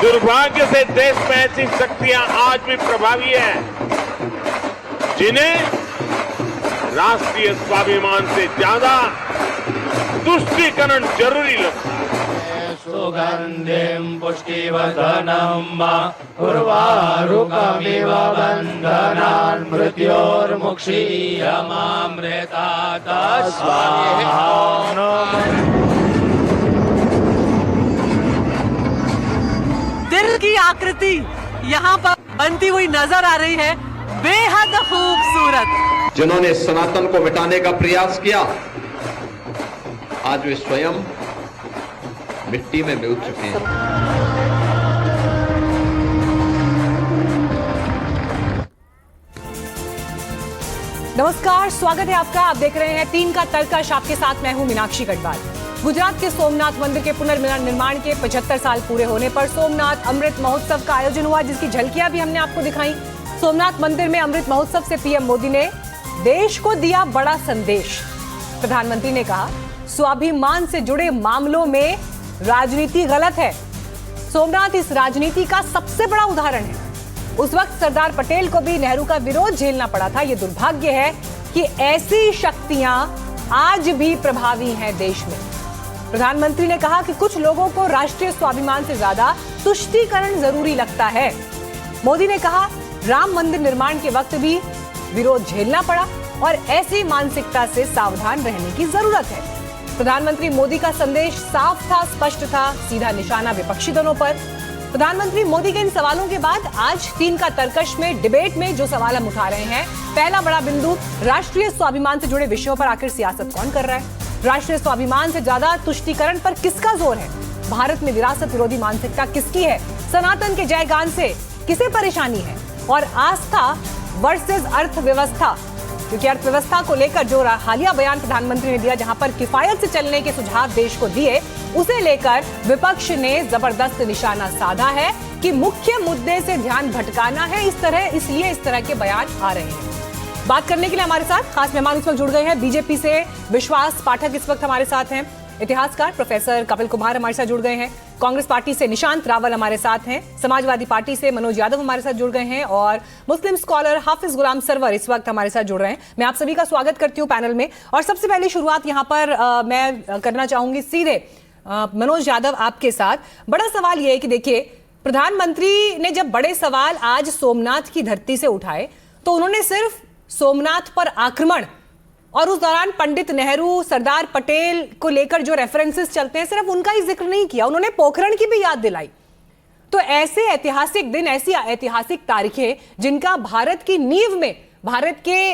दुर्भाग्य से देश में ऐसी शक्तियां आज भी प्रभावी हैं जिन्हें राष्ट्रीय स्वाभिमान से ज्यादा तुष्टीकरण जरूरी लगता है। सुगंधिं पुष्टिवर्धनम् उर्वारुकमिव बन्धनान् मृत्योर्मुक्षीयमामृतात् स्वाहा। दिल की आकृति यहाँ पर बनती हुई नजर आ रही है, बेहद खूबसूरत। जिन्होंने सनातन को मिटाने का प्रयास किया, आज वे स्वयं मिट्टी में मिल चुके हैं। नमस्कार, स्वागत है आपका। आप देख रहे हैं 3 का तर्कश। आपके साथ मैं हूं मीनाक्षी गढ़वाल। गुजरात के सोमनाथ मंदिर के पुनर्निर्माण के 75 साल पूरे होने पर सोमनाथ अमृत महोत्सव का आयोजन हुआ, जिसकी झलकियां भी हमने आपको दिखाई। सोमनाथ मंदिर में अमृत महोत्सव से पीएम मोदी ने देश को दिया बड़ा संदेश। प्रधानमंत्री ने कहा, स्वाभिमान से जुड़े मामलों में राजनीति गलत है। सोमनाथ इस राजनीति का सबसे बड़ा उदाहरण है। उस वक्त सरदार पटेल को भी नेहरू का विरोध झेलना पड़ा था। यह दुर्भाग्य है कि ऐसी शक्तियां आज भी प्रभावी हैं देश में। प्रधानमंत्री ने कहा कि कुछ लोगों को राष्ट्रीय स्वाभिमान से ज्यादा तुष्टीकरण जरूरी लगता है। मोदी ने कहा, राम मंदिर निर्माण के वक्त भी विरोध झेलना पड़ा और ऐसी मानसिकता से सावधान रहने की जरूरत है। प्रधानमंत्री मोदी का संदेश साफ था, स्पष्ट था, सीधा निशाना विपक्षी दलों पर। प्रधानमंत्री मोदी के इन सवालों के बाद आज 3 का तर्कश में डिबेट में जो सवाल हम उठा रहे हैं, पहला बड़ा बिंदु, राष्ट्रीय स्वाभिमान से जुड़े विषयों पर आखिर सियासत कौन कर रहा है? राष्ट्रीय स्वाभिमान से ज्यादा तुष्टीकरण पर किसका जोर है? भारत में विरासत विरोधी मानसिकता किसकी है? सनातन के जयगान से किसे परेशानी है? और आस्था वर्सेस अर्थव्यवस्था, क्योंकि अर्थव्यवस्था को लेकर जो हालिया बयान प्रधानमंत्री ने दिया, जहां पर किफायत से चलने के सुझाव देश को दिए, उसे लेकर विपक्ष ने जबरदस्त निशाना साधा है कि मुख्य मुद्दे से ध्यान भटकाना है। इसलिए इस तरह के बयान आ रहे हैं। बात करने के लिए हमारे साथ खास मेहमान इस वक्त जुड़ गए हैं। बीजेपी से विश्वास पाठक इस वक्त हमारे साथ हैं। इतिहासकार प्रोफेसर कपिल कुमार हमारे साथ जुड़ गए हैं। कांग्रेस पार्टी से निशांत रावल हमारे साथ हैं। समाजवादी पार्टी से मनोज यादव हमारे साथ जुड़ गए हैं और मुस्लिम स्कॉलर हाफिज गुलाम सरवर इस वक्त हमारे साथ जुड़ रहे हैं। मैं आप सभी का स्वागत करती हूं पैनल में। और सबसे पहले शुरुआत यहां पर मैं करना चाहूंगी सीधे मनोज यादव आपके साथ। बड़ा सवाल यह है कि देखिए, प्रधानमंत्री ने जब बड़े सवाल आज सोमनाथ की धरती से उठाए तो उन्होंने सिर्फ सोमनाथ पर आक्रमण और उस दौरान पंडित नेहरू, सरदार पटेल को लेकर जो रेफरेंसेस चलते हैं, सिर्फ उनका ही जिक्र नहीं किया, उन्होंने पोखरण की भी याद दिलाई। तो ऐसे ऐतिहासिक दिन, ऐसी ऐतिहासिक तारीखें जिनका भारत की नींव में, भारत के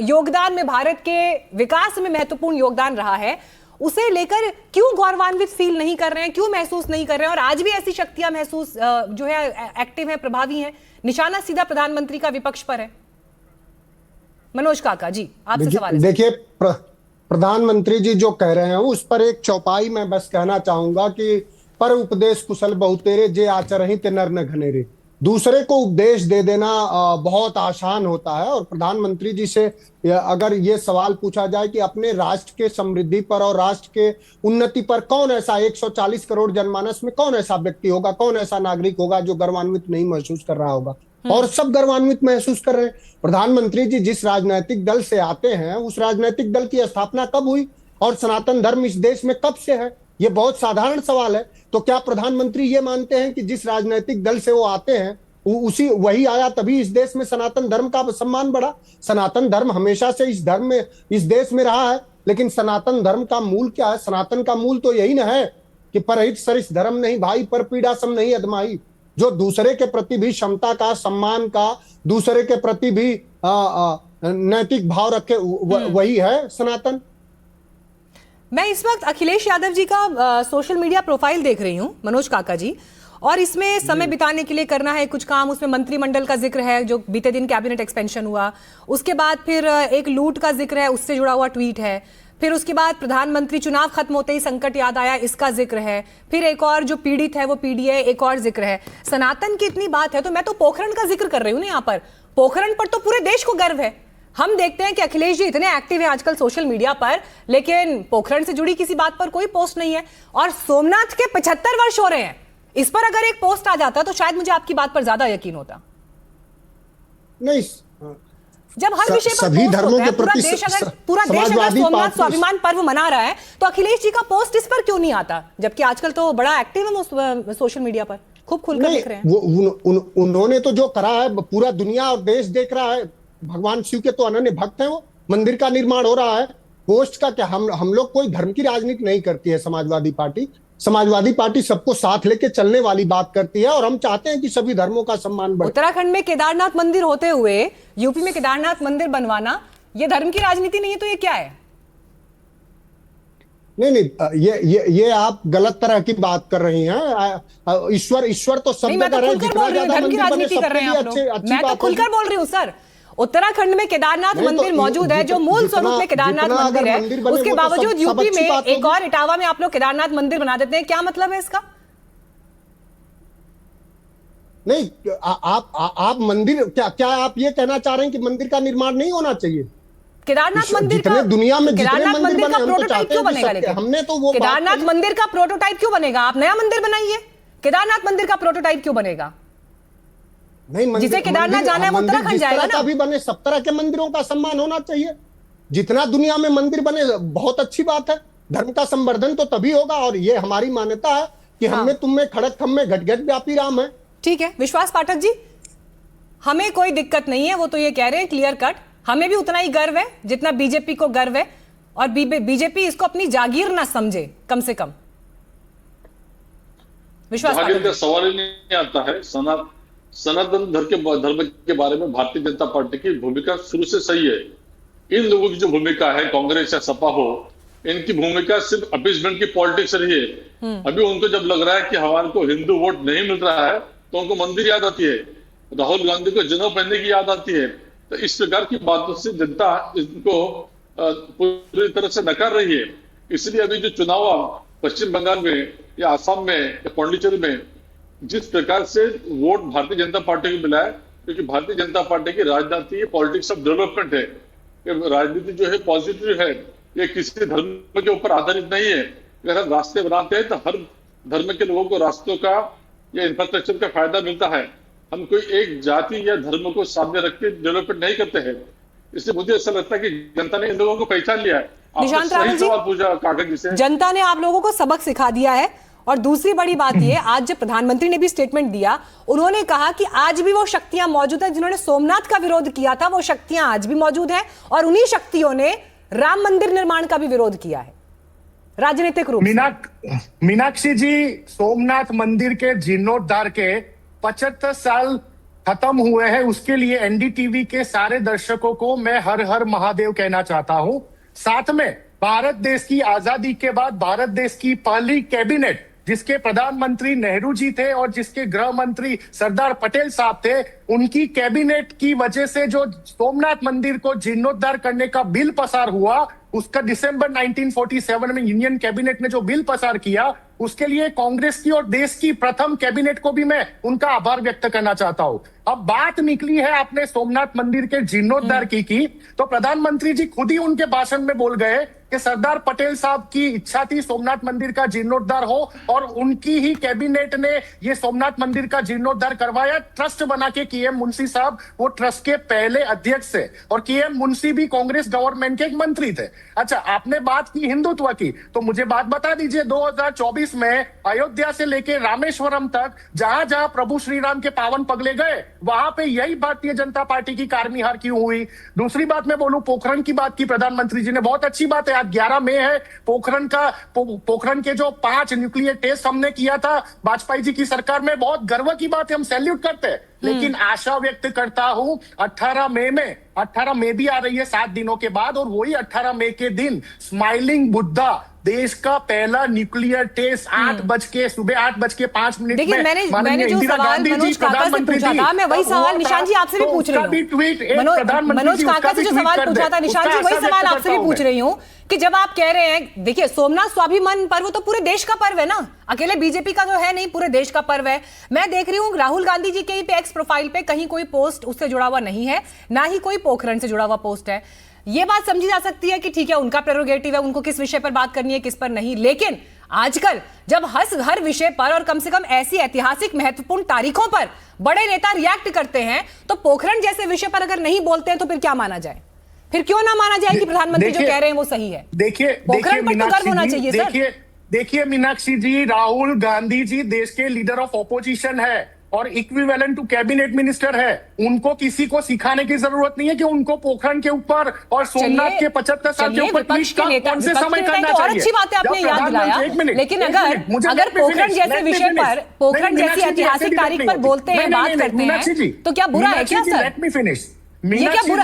योगदान में, भारत के विकास में महत्वपूर्ण योगदान रहा है, उसे लेकर क्यों गौरवान्वित फील नहीं कर रहे हैं, क्यों महसूस नहीं कर रहे हैं? और आज भी ऐसी शक्तियां महसूस जो है एक्टिव है, प्रभावी है। निशाना सीधा प्रधानमंत्री का विपक्ष पर है। मनोज काका जी, आपसे सवाल है। देखिए, प्रधानमंत्री जी जो कह रहे हैं उस पर एक चौपाई में बस कहना चाहूंगा कि पर उपदेश कुशल बहुतेरे जे आचरहि ते नर न घनेरे। दूसरे को उपदेश दे देना बहुत आसान होता है। और प्रधानमंत्री जी से अगर ये सवाल पूछा जाए कि अपने राष्ट्र के समृद्धि पर और राष्ट्र के उन्नति पर कौन ऐसा 140 करोड़ जनमानस में कौन ऐसा व्यक्ति होगा, कौन ऐसा नागरिक होगा जो गर्वान्वित नहीं महसूस कर रहा होगा? और सब गर्वान्वित महसूस कर रहे हैं। प्रधानमंत्री जी जिस राजनीतिक दल से आते हैं, उस राजनीतिक दल की स्थापना कब हुई और सनातन धर्म इस देश में कब से है? ये बहुत साधारण सवाल है। तो क्या प्रधानमंत्री ये मानते हैं कि जिस राजनीतिक दल से वो आते हैं वही आया तभी इस देश में सनातन धर्म का सम्मान बढ़ा? सनातन धर्म हमेशा से इस देश में रहा है, लेकिन सनातन धर्म का मूल क्या है? सनातन का मूल तो यही न है कि परहित सरिस धर्म नहीं भाई, पर पीड़ा सम नहीं अदमाई। जो दूसरे के प्रति भी क्षमता का, सम्मान का, दूसरे के प्रति भी नैतिक भाव रखे, वही है सनातन। मैं इस वक्त अखिलेश यादव जी का सोशल मीडिया प्रोफाइल देख रही हूं, मनोज काका जी, और इसमें समय बिताने के लिए करना है कुछ काम। उसमें मंत्रिमंडल का जिक्र है, जो बीते दिन कैबिनेट एक्सपेंशन हुआ। उसके बाद फिर एक लूट का जिक्र है, उससे जुड़ा हुआ ट्वीट है। फिर उसके बाद प्रधानमंत्री चुनाव खत्म होते ही संकट याद आया, इसका जिक्र है। फिर एक और जो पीड़ित है वो पीडीए, एक और जिक्र है। सनातन की इतनी बात है तो मैं तो पोखरण का जिक्र कर रही हूं ना। यहाँ पर पोखरण पर तो पूरे देश को गर्व है। हम देखते हैं कि अखिलेश जी इतने एक्टिव है आजकल सोशल मीडिया पर, लेकिन पोखरण से जुड़ी किसी बात पर कोई पोस्ट नहीं है। और सोमनाथ के 75 वर्ष हो रहे हैं, इस पर अगर एक पोस्ट आ जाता तो शायद मुझे आपकी बात पर ज्यादा यकीन होता। नहीं, जब हर विषय पर सभी पोस्ट धर्मों होता है, के प्रति पूरा देश अगर समाजवादी सोमनाथ पार्टी स्वाभिमान पर्व मना रहा है तो अखिलेश जी का पोस्ट इस पर क्यों नहीं आता, जबकि आजकल तो बड़ा एक्टिव है सोशल मीडिया पर, खूब खुलकर लिख रहे हैं। वो उन्होंने तो जो करा है पूरा दुनिया और देश देख रहा है। भगवान शिव के तो अनन्य भक्त हैं, वो मंदिर का निर्माण हो रहा है। पोस्ट का क्या, हम लोग कोई धर्म की राजनीति नहीं करती है समाजवादी पार्टी। समाजवादी पार्टी सबको साथ लेके चलने वाली बात करती है और हम चाहते हैं कि सभी धर्मों का सम्मान बढ़े। उत्तराखंड में केदारनाथ मंदिर होते हुए यूपी में केदारनाथ मंदिर बनवाना ये धर्म की राजनीति नहीं है तो ये क्या है? नहीं, ये आप गलत तरह की बात कर रही हैं। ईश्वर तो सब मैं तो जगह है, खुलकर बोल रही हूँ, धर्म की राजनीति कर रहे हैं आप लोग। मैं तो खुलकर बोल रही हूँ सर, उत्तराखंड में केदारनाथ मंदिर मौजूद है जो मूल स्वरूप में केदारनाथ मंदिर है, उसके बावजूद यूपी में एक और इटावा में आप लोग केदारनाथ मंदिर बना देते हैं, क्या मतलब है इसका? नहीं, आप मंदिर क्या आप ये कहना चाह रहे हैं कि मंदिर का निर्माण नहीं होना चाहिए? केदारनाथ मंदिर का दुनिया में केदारनाथ मंदिर का प्रोटोटाइप क्यों बनेगा? लेकिन हमने तो वो केदारनाथ मंदिर का प्रोटोटाइप क्यों बनेगा? आप नया मंदिर बनाइए, केदारनाथ मंदिर का प्रोटोटाइप क्यों बनेगा? नहीं, जिसे केदारनाथ जाना है वो उत्तराखंड जाएगा ना। भी बने, सब तरह के मंदिरों का सम्मान होना चाहिए। जितना दुनिया में मंदिर बने बहुत अच्छी बात है। धर्म का संवर्धन तो तभी होगा और ये हमारी मान्यता है कि हम में तुम में खड़क थम में घट घट व्यापी राम है। ठीक है विश्वास पाठक जी, हमें कोई दिक्कत नहीं है, वो तो ये कह रहे हैं क्लियर कट, हमें भी उतना ही गर्व है जितना बीजेपी को गर्व है और बीजेपी इसको अपनी जागीर ना समझे कम से कम। विश्वास पाठक का सवाल ही नहीं आता है। सनातन धर्म के बारे में भारतीय जनता पार्टी की भूमिका शुरू से सही है। इन लोगों की जो भूमिका है, कांग्रेस या सपा हो, इनकी भूमिका सिर्फ अपीसमेंट की पॉलिटिक्स रही है। अभी उनको जब लग रहा है कि हमारे को हिंदू वोट नहीं मिल रहा है तो उनको मंदिर याद आती है, राहुल गांधी को जनेऊ पहनने की याद आती है। तो इस प्रकार की बातों से जनता इनको पूरी तरह से नकार रही है। इसलिए अभी जो चुनाव पश्चिम बंगाल में या आसाम में या पांडिचेरी में जिस प्रकार से वोट भारतीय जनता पार्टी को मिला है, क्योंकि भारतीय जनता पार्टी की राजनीति पॉलिटिक्स ऑफ डेवलपमेंट है। राजनीति जो है पॉजिटिव है, ये किसी धर्म के ऊपर आधारित नहीं है। अगर हम रास्ते बनाते हैं तो हर धर्म के लोगों को रास्तों का या इंफ्रास्ट्रक्चर का फायदा मिलता है। हम कोई एक जाति या धर्म को सामने रख के डेवलपमेंट नहीं करते हैं। इसलिए मुझे ऐसा लगता है कि जनता ने इन लोगों को पहचान लिया है। निशांत रावल जी, पूछा कागज जी से, जनता ने आप लोगों को सबक सिखा दिया है। और दूसरी बड़ी बात यह, आज जब प्रधानमंत्री ने भी स्टेटमेंट दिया, उन्होंने कहा कि आज भी वो शक्तियां मौजूद है जिन्होंने सोमनाथ का विरोध किया था, वो शक्तियां आज भी मौजूद है और उन्हीं शक्तियों ने राम मंदिर निर्माण का भी विरोध किया है राजनीतिक रूप से। मीनाक्षी जी, सोमनाथ मंदिर के जीर्णोद्धार के 75 साल खत्म हुए हैं, उसके लिए एनडीटीवी के सारे दर्शकों को मैं हर हर महादेव कहना चाहता हूं। साथ में भारत देश की आजादी के बाद भारत देश की पहली कैबिनेट, जिसके प्रधानमंत्री नेहरू जी थे और जिसके गृह मंत्री सरदार पटेल साहब थे, उनकी कैबिनेट की वजह से जो सोमनाथ मंदिर को जीर्णोद्धार करने का बिल पसार हुआ, उसका दिसंबर 1947 में यूनियन कैबिनेट ने जो बिल पसार किया, उसके लिए कांग्रेस की और देश की प्रथम कैबिनेट को भी मैं उनका आभार व्यक्त करना चाहता हूं। अब बात निकली है आपने सोमनाथ मंदिर के जीर्णोद्धार की तो प्रधानमंत्री जी खुद ही उनके भाषण में बोल गए कि सरदार पटेल साहब की इच्छा थी सोमनाथ मंदिर का जीर्णोद्धार हो और उनकी ही कैबिनेट ने ये सोमनाथ मंदिर का जीर्णोद्धार करवाया। ट्रस्ट बना के के एम मुंशी साहब वो ट्रस्ट के पहले अध्यक्ष थे और के एम मुंशी भी कांग्रेस गवर्नमेंट के एक मंत्री थे। अच्छा, आपने बात की हिंदुत्व की, तो मुझे बात बता दीजिए 2024 में अयोध्या से लेकर रामेश्वरम तक जहां जहां प्रभु श्री राम के पावन पगले गए, वहां पे यही भारतीय जनता पार्टी की कारमीहार क्यों हुई? दूसरी बात मैं बोलूं, पोखरण की बात की प्रधानमंत्री जी ने, बहुत अच्छी बात है, आज 11 मई है। पोखरण के जो 5 न्यूक्लियर टेस्ट हमने किया था वाजपेयी जी की सरकार में, बहुत गर्व की बात है, हम सैल्यूट करते हैं। लेकिन आशा व्यक्त करता हूं 18 मई भी आ रही है 7 दिनों के बाद, और वही 18 मई के दिन स्माइलिंग बुद्धा देश का पहला न्यूक्लियर टेस्ट सुबह 8:05 देखिए, मैंने जो सवाल मनोज काका से पूछा था, मैं वही सवाल निशांत जी आपसे भी पूछ रही हूँ। मनोज काका से जो सवाल पूछा था निशांत जी, वही सवाल आपसे भी पूछ रही हूँ कि जब आप कह रहे हैं, देखिए सोमनाथ स्वाभिमान पर्व तो पूरे देश का पर्व है ना, अकेले बीजेपी का जो है नहीं, पूरे देश का पर्व है। मैं देख रही हूँ राहुल गांधी जी के एक्स प्रोफाइल पे कहीं कोई पोस्ट उससे जुड़ा हुआ नहीं है, ना ही कोई पोखरण से जुड़ा हुआ पोस्ट है। ये बात समझी जा सकती है कि ठीक है, उनका प्रेरोगेटिव है, उनको किस विषय पर बात करनी है किस पर नहीं, लेकिन आजकल जब हर विषय पर और कम से कम ऐसी ऐतिहासिक महत्वपूर्ण तारीखों पर बड़े नेता रिएक्ट करते हैं, तो पोखरण जैसे विषय पर अगर नहीं बोलते हैं तो फिर क्या माना जाए? फिर क्यों ना माना जाए कि प्रधानमंत्री जो कह रहे हैं वो सही है? पोखरण पर तो गर्व होना चाहिए सर। देखिए मीनाक्षी जी, राहुल गांधी जी देश के लीडर ऑफ ऑपोजिशन है और इक्विवेलेंट टू कैबिनेट मिनिस्टर है। उनको किसी को सिखाने की जरूरत नहीं है कि उनको पोखरण के ऊपर और सोमनाथ के 75 साल के ऊपर विपक्ष के नेता कौन से समय करना चाहिए। और अच्छी बात है आपने याद दिलाया, लेकिन अगर पोखरण जैसे विषय पर, पोखरण जैसी ऐतिहासिक तारीख पर बोलते हैं, बात करते हैं, तो क्या बुरा है क्या सर? Let me finish. ये क्या बुरा?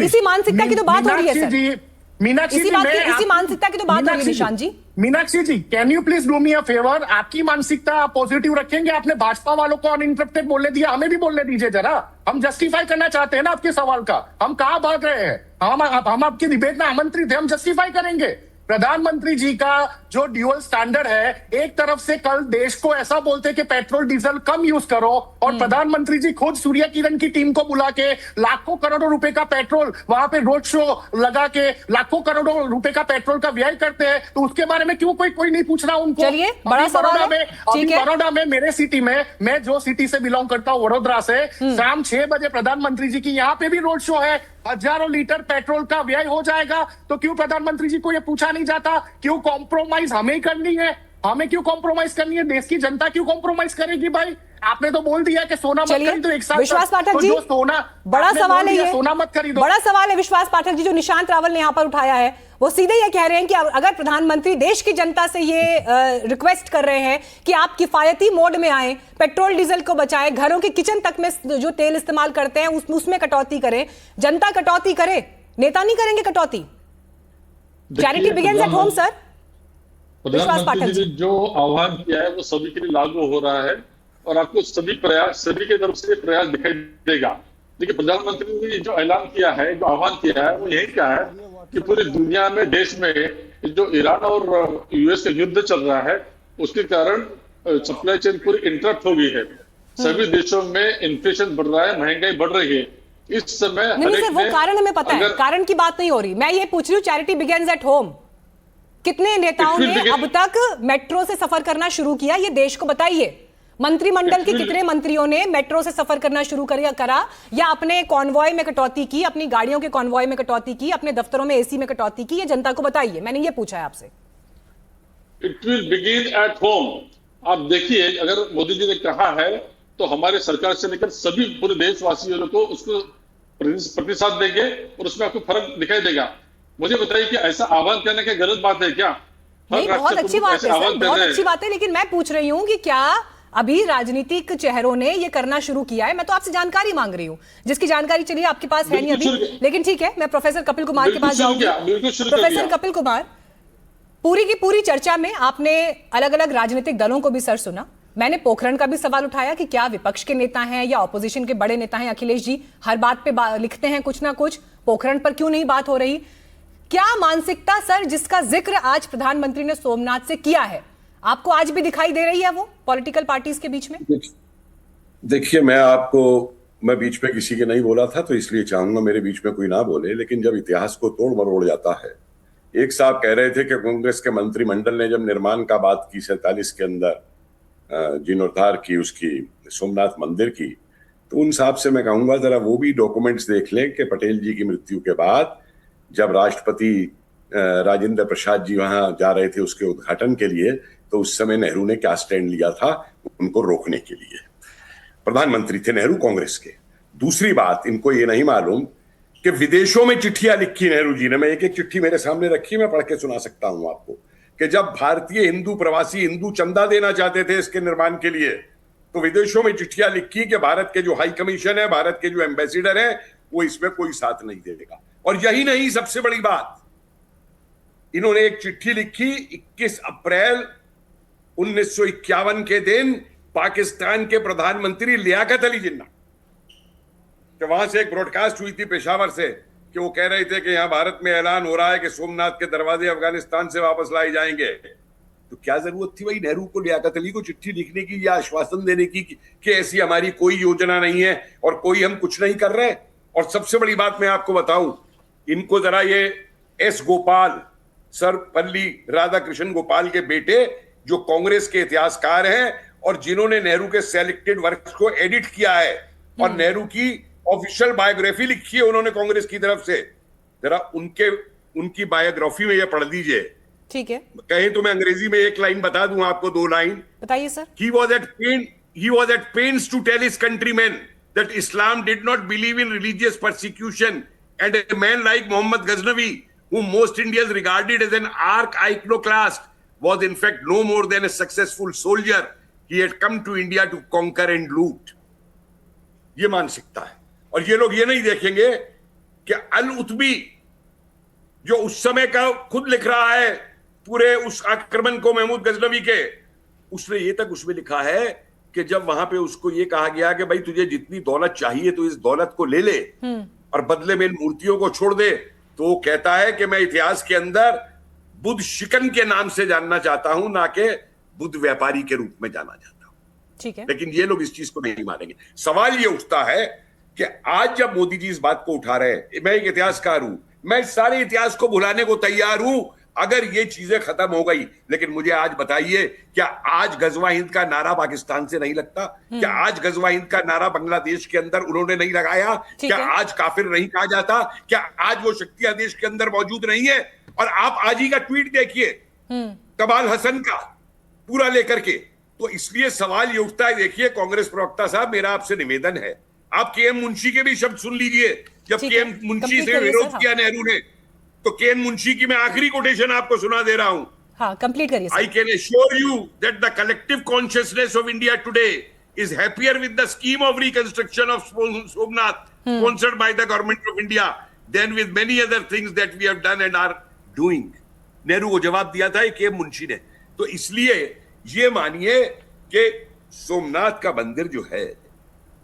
इसी मानसिकता की तो बात हो रही है सर। मीनाक्षी जी, इसी मानसिकता की तो बात हो रही है Nishant ji. Meenakshi ji, can you please do me a favour? आपकी मानसिकता पॉजिटिव रखेंगे। आपने भाजपा वालों को अनइंटरप्टेड बोलने दिया, हमें भी बोलने दीजिए जरा। हम जस्टिफाई करना चाहते हैं ना आपके सवाल का। हम कहां भाग रहे हैं? हम आपकी डिबेट में आमंत्रित है, हम जस्टिफाई करेंगे। प्रधानमंत्री जी का जो ड्यूअल स्टैंडर्ड है, एक तरफ से कल देश को ऐसा बोलते कि पेट्रोल डीजल कम यूज करो, और प्रधानमंत्री जी खुद सूर्य किरण की टीम को बुला के लाखों करोड़ों रुपए का पेट्रोल वहां पे रोड शो लगा के लाखों करोड़ों रुपए का पेट्रोल का व्यय करते हैं, तो उसके बारे में क्यों कोई नहीं पूछ रहा उनको? चलिए, बड़ा सवाल है। बड़ौदा में, मेरे सिटी में, मैं जो सिटी से बिलोंग करता हूँ वडोदरा से, शाम 6 बजे प्रधानमंत्री जी की यहाँ पे भी रोड शो है। हजारों लीटर पेट्रोल का व्यय हो जाएगा, तो क्यों प्रधानमंत्री जी को यह पूछा नहीं जाता? क्यों कॉम्प्रोमाइज हमें ही करनी है? हमें क्यों कॉम्प्रोमाइज करनी है? देश की जनता क्यों कॉम्प्रोमाइज करेगी भाई? आपने तो बोल दिया कि सोना मत खरीदो एक साथ। विश्वास पाठक जी, बड़ा सवाल है ये, सोना मत खरीदो। बड़ा सवाल है विश्वास पाठक जी जो निशांत रावल ने यहाँ पर उठाया है। वो सीधे ये कह रहे हैं कि अगर प्रधानमंत्री देश की जनता से ये रिक्वेस्ट कर रहे हैं कि आप किफायती मोड में आए, पेट्रोल डीजल को बचाएं, घरों के किचन तक में जो तेल इस्तेमाल करते हैं उसमें कटौती करें, जनता कटौती करे, नेता नहीं करेंगे कटौती। Charity begins at home sir. विश्वास पाठक जी, जो आह्वान किया है वो सभी के लिए लागू हो रहा है और आपको सभी के तरफ से प्रयास दिखाई देगा। देखिए, प्रधानमंत्री ने जो ऐलान किया है, जो आह्वान किया है, वो यही कहा है कि पूरी दुनिया में, देश में जो ईरान और यूएस का युद्ध चल रहा है, उसके कारण सप्लाई चेन पूरी इंटरप्ट हो गई है। सभी देशों में इन्फ्लेशन बढ़ रहा है, महंगाई बढ़ रही है। इस समय नहीं, वो कारण हमें पता है, कारण की बात नहीं हो रही। मैं ये पूछ रही हूँ, चैरिटी बिगिंस एट होम, कितने नेताओं ने अब तक मेट्रो से सफर करना शुरू किया, ये देश को बताइए। मंत्रिमंडल के कितने मंत्रियों ने मेट्रो से सफर करना शुरू करा, या अपने कॉन्वॉय में कटौती की, अपनी गाड़ियों के कॉन्वॉय में कटौती की, अपने दफ्तरों में एसी में कटौती की? ये जनता को बताइए, मैंने ये पूछा है आपसे। It will begin at home. आप देखिए, अगर मोदी जी ने कहा है तो हमारे सरकार से लेकर सभी पूरे देशवासियों को उसको प्रतिसाद देंगे और उसमें आपको फर्क दिखाई देगा। मुझे बताइए कि ऐसा आह्वान करने की गलत बात है क्या? नहीं, बहुत अच्छी बात है सर, बहुत अच्छी बात है, लेकिन मैं पूछ रही हूँ कि क्या अभी राजनीतिक चेहरों ने ये करना शुरू किया है? मैं तो आपसे जानकारी मांग रही हूँ, जिसकी जानकारी चलिए आपके पास है नहीं अभी, लेकिन ठीक है, मैं प्रोफेसर कपिल कुमार के पास जाऊंगी। प्रोफेसर कपिल कुमार, पूरी की पूरी चर्चा में आपने अलग अलग राजनीतिक दलों को भी सर सुना। मैंने पोखरण का भी सवाल उठाया कि क्या विपक्ष के नेता हैं या ऑपोजिशन के बड़े नेता हैं अखिलेश जी, हर बात पे लिखते हैं कुछ ना कुछ, पोखरण पर क्यों नहीं बात हो रही? क्या मानसिकता सर जिसका जिक्र आज प्रधानमंत्री ने सोमनाथ से किया है, आपको आज भी दिखाई दे रही है वो पॉलिटिकल पार्टीज के बीच में? देखिए, मैं बीच में किसी के नहीं बोला था, तो इसलिए चाहूंगा मेरे बीच में कोई ना बोले। लेकिन जब इतिहास को तोड़ मरोड़ जाता है, एक साहब कह रहे थे कि कांग्रेस के मंत्रिमंडल ने जब निर्माण का बात की 47 के अंदर, जीर्णोद्धार की, उसकी सोमनाथ मंदिर की, तो उन साहब से मैं कहूंगा जरा वो भी डॉक्यूमेंट्स देख लें कि पटेल जी की मृत्यु के बाद जब राष्ट्रपति राजेंद्र प्रसाद जी वहां जा रहे थे उसके उद्घाटन के लिए, तो उस समय नेहरू ने क्या स्टैंड लिया था उनको रोकने के लिए। प्रधानमंत्री थे नेहरू कांग्रेस के। दूसरी बात, इनको ये नहीं मालूम कि विदेशों में चिट्ठियां लिखी नेहरू जी ने। मैं एक एक चिट्ठी मेरे सामने रखी, मैं पढ़ के सुना सकता हूं आपको, कि जब भारतीय हिंदू प्रवासी हिंदू चंदा देना चाहते थे इसके निर्माण के लिए, तो विदेशों में चिट्ठियां लिखी कि भारत के जो हाई कमीशन है, भारत के जो एम्बेसिडर है, वो इसमें कोई साथ नहीं देगा। और यही नहीं, सबसे बड़ी बात, इन्होंने एक चिट्ठी लिखी 21 अप्रैल 1951 के दिन पाकिस्तान के प्रधानमंत्री लियाकत अली जिन्ना, कि वहां से एक ब्रॉडकास्ट हुई थी पेशावर से, कि वो कह रहे थे कि यहां भारत में ऐलान हो रहा है कि सोमनाथ के दरवाजे अफगानिस्तान से वापस लाए जाएंगे। तो क्या जरूरत थी भाई नेहरू को लियाकत अली को चिट्ठी लिखने की या आश्वासन देने की कि ऐसी हमारी कोई योजना नहीं है और कोई हम कुछ नहीं कर रहे? और सबसे बड़ी बात मैं आपको बताऊं, इनको जरा ये एस गोपाल सर्वपल्ली राधाकृष्णन गोपाल के बेटे, जो कांग्रेस के इतिहासकार हैं और जिन्होंने नेहरू के सेलेक्टेड वर्क्स को एडिट किया है और नेहरू की ऑफिशियल बायोग्राफी लिखी है उन्होंने कांग्रेस की तरफ से। जरा उनकी बायोग्राफी में ये पढ़ लीजिए। ठीक है, कहें तो मैं अंग्रेजी में एक लाइन बता दूं आपको, 2 लाइन बताइए sir. He was at pains to tell his countrymen that Islam did not believe in religious persecution, and a man like Muhammad Ghaznavi, whom most Indians regarded as an arch iconoclast, was in fact no more than a successful soldier. He had come to India to conquer and loot. ये मानसिकता है। और ये लोग ये नहीं देखेंगे कि अल उतबी जो उस समय का खुद लिख रहा है पूरे उस आक्रमण को महमूद गजनवी के, उसने ये तक उसमें लिखा है कि जब वहां पे उसको ये कहा गया कि भाई तुझे जितनी दौलत चाहिए तो इस दौलत को ले ले और बदले में इन मूर्तियों को छोड़ दे, तो वो कहता है कि मैं इतिहास के अंदर बुद्ध शिकन के नाम से जानना चाहता हूं, ना कि बुद्ध व्यापारी के रूप में जाना चाहता हूं। ठीक है, लेकिन ये लोग इस चीज को नहीं मानेंगे। सवाल ये उठता है कि आज जब मोदी जी इस बात को उठा रहे हैं, मैं एक इतिहासकार हूं, मैं इस सारे इतिहास को भुलाने को तैयार हूं अगर ये चीजें खत्म हो गई। लेकिन मुझे आज बताइए, क्या आज गजवा हिंद का नारा पाकिस्तान से नहीं लगता? क्या आज गजवा हिंद का नारा बांग्लादेश के अंदर उन्होंने नहीं लगाया? क्या आज काफिर नहीं कहा जाता? क्या आज वो शक्तियां देश के अंदर मौजूद नहीं है? और आप आज ही का ट्वीट देखिए कमाल हसन का पूरा लेकर के। तो इसलिए सवाल ये उठता है, देखिए कांग्रेस प्रवक्ता साहब, मेरा आपसे निवेदन है, आप के.एम. मुंशी के भी शब्द सुन लीजिए। जब के.एम. मुंशी से विरोध किया नेहरू ने, तो के.एन. मुंशी की मैं आखिरी कोटेशन आपको सुना दे रहा हूं। हाँ, कंप्लीट करिए। I can assure you that the collective consciousness of India today is happier with the scheme of reconstruction of Somnath sponsored by the government of India than with many other things that we have done and are doing. Nehru को जवाब दिया था KM. Munshi ने। तो इसलिए ये मानिए कि सोमनाथ का मंदिर जो है